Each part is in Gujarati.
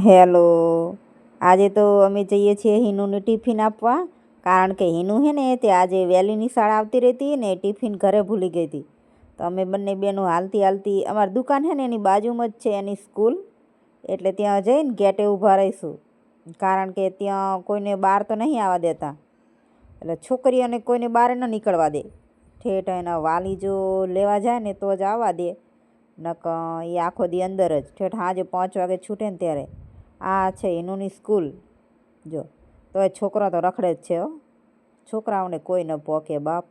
હેલો, આજે તો અમે જઈએ છીએ હિનુને ટિફિન આપવા, કારણ કે હિનુ છે ને તે આજે વહેલી નિશાળ આવતી રહેતી ને ટિફિન ઘરે ભૂલી ગઈ હતી. તો અમે બંને બહેનો હાલતી હાલતી, અમારી દુકાન છે ને એની બાજુમાં જ છે એની સ્કૂલ, એટલે ત્યાં જઈને ગેટે ઊભા રહીશું, કારણ કે ત્યાં કોઈને બહાર તો નહીં આવવા દેતા, એટલે છોકરીઓને કોઈને બહાર ન નીકળવા દે. ઠેઠ એના વાલી જો લેવા જાય ને તો જ આવવા દે, નક એ આખો દી અંદર જ. ઠેઠ સાંજે 5 વાગે છૂટે ને ત્યારે. આ છે હિનુની સ્કૂલ. જો તો એ છોકરા તો રખડે જ છે હો, છોકરાઓને કોઈ ન પોકે બાપ.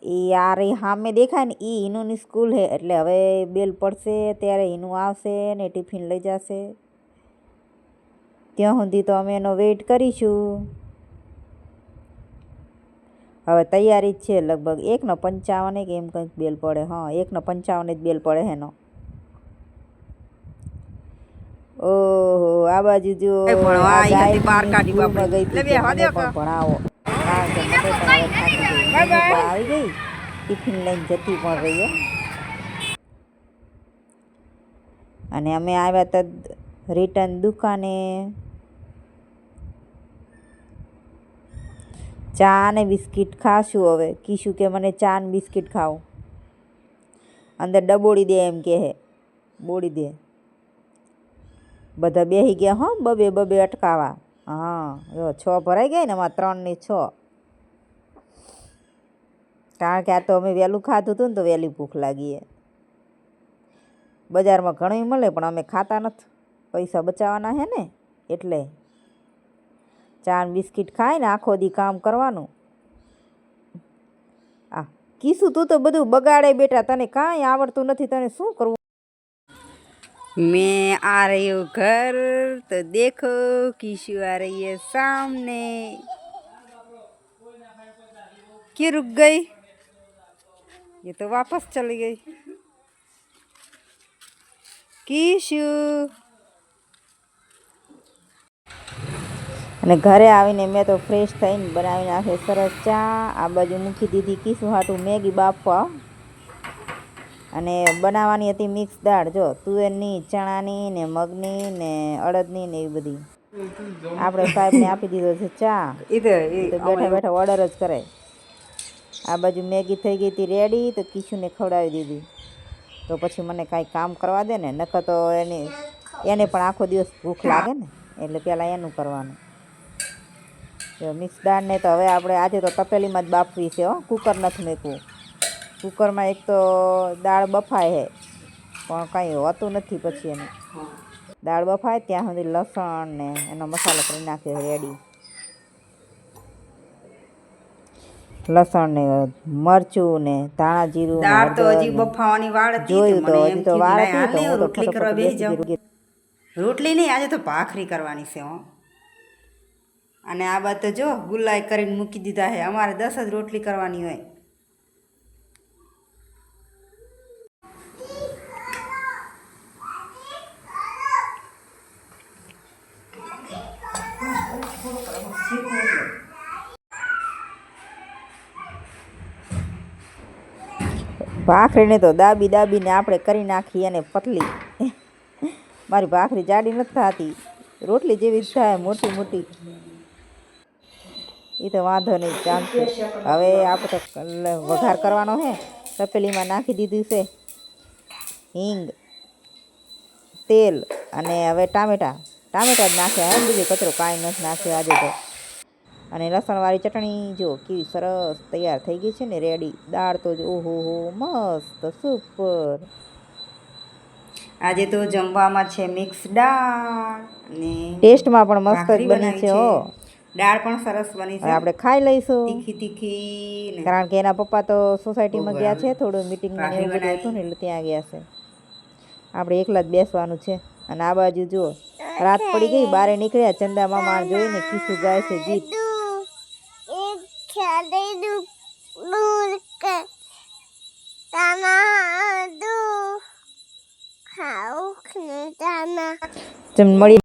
એ આ રહી સામે દેખાય ને એ હિનુની સ્કૂલ છે, એટલે હવે બેલ પડશે ત્યારે હિનુ આવશે ને ટિફિન લઈ જશે. ત્યાં સુધી તો અમે એનો વેઇટ કરીશું. હવે તૈયારી જ છે, લગભગ 1:55 કે એમ કંઈક બેલ પડે. હા, 1:55 જ બેલ પડે એનો. ઓહો, આ બાજુ જો ભણાવો, કારણ કે મને પણ હવે થાકી ગઈ. આવી ગઈ ટિફિન લઈને જતી પણ રહી. અને અમે આવ્યા હતા રિટર્ન દુકાને. ચા ને બિસ્કિટ ખાશું. હવે કીશું કે મને ચા ને બિસ્કિટ ખાવું, અંદર ડબોડી દે એમ કે હે, બોડી દે. બધા બેસી ગયા હો, બબે અટકાવા. હા જો 6 ભરાઈ ગઈ ને, એમાં 3 ની 6. કારણ કે આ તો અમે વહેલું ખાધું હતું ને તો વહેલી ભૂખ લાગી. બજારમાં ઘણું મળે પણ અમે ખાતા નથી, પૈસા બચાવવાના હે ને, એટલે ચા ને બિસ્કિટ ખાઈને આખો દી કામ કરવાનું. આ કીશું તું તો બધું બગાડે બેટા, તને કાંઈ આવડતું નથી, તને શું કરવું? मैं आ रही हूँ घर, तो देखो कीशु आ रही है सामने. क्यों रुक गई? ये तो वापस चली गई. कीशु. અને ઘરે આવીને મેં તો ફ્રેશ થઈને બનાવી નાખે સરસ ચા. આ બાજુ મૂકી દીધી કીશુ હાટું મેગી બાફવા. અને બનાવવાની હતી મિક્સ દાળ, જો તુવેરની, ચણાની ને મગની ને અડદની ને એવી બધી. આપણે સાહેબને આપી દીધો છે ચા, તો બેઠા બેઠા ઓર્ડર જ કરે. આ બાજુ મેગી થઈ ગઈ હતી રેડી, તો કીશુને ખવડાવી દીધી. તો પછી મને કાંઈ કામ કરવા દે ને, નકર તો એને પણ આખો દિવસ ભૂખ લાગે ને, એટલે પહેલાં એનું કરવાનું. મિક્સ દાળ ને તો હવે આપણે આજે તો તપેલીમાં જ બાફવી છે હો, કુકર નથી મૂકવું. કુકરમાં એક તો દાળ બફાય છે પણ કંઈ હોતું નથી. પછી એનું દાળ બફાય ત્યાં સુધી લસણ ને એનો મસાલો કરી નાખ્યો રેડી. લસણ ને મરચું ને ધાણા જીરું, દાળ તો હજી બફાવાની વાળ હતી, જોયું તો હજી તો વાળ હતી, તો હું તો રોટલી કરવા બેસી જાઉં. રોટલી નહીં, આજે તો ભાખરી કરવાની છે હો. અને આ બાદ તો જો ગુલાઈ કરીને મૂકી દીધા છે. અમારે 10 જ રોટલી કરવાની હોય. ભાખરીને તો દાબીને આપણે કરી નાખી અને પતલી. મારી ભાખરી જાડી નથી થતી, રોટલી જેવી જ થાય, મોટી મોટી. એ તો વાંધો નહીં, ચાલશે. હવે આપણે તો વઘાર કરવાનો છે. તપેલીમાં નાખી દીધું છે હિંગ, તેલ અને હવે ટામેટાં જ નાખ્યા. હવે બીજો કચરો કાંઈ નથી નાખ્યો આજે તો. અને લસણવાળી ચટણી જો કેવી સરસ તૈયાર થઈ ગઈ છે ને, રેડી. દાળ તો ઓહો હો મસ્ત સુપર. આજે તો જમવામાં છે મિક્સ દાળ, અને ટેસ્ટમાં પણ મસ્ત જ બની છે હો. દાળ પણ સરસ બની છે. આપણે ખાઈ લઈશું તીખી, કારણ કે એના પપ્પા તો સોસાયટીમાં ગયા છે, થોડું મિટિંગમાં એવું બધું હતું ને, એટલે ત્યાં ગયા છે. આપણે એકલા જ બેસવાનું છે. અને આ બાજુ જો રાત પડી ગઈ, બારે નીકળ્યા. ચંદા મામા જોઈને કીશું ગાય છે ગીત. મળી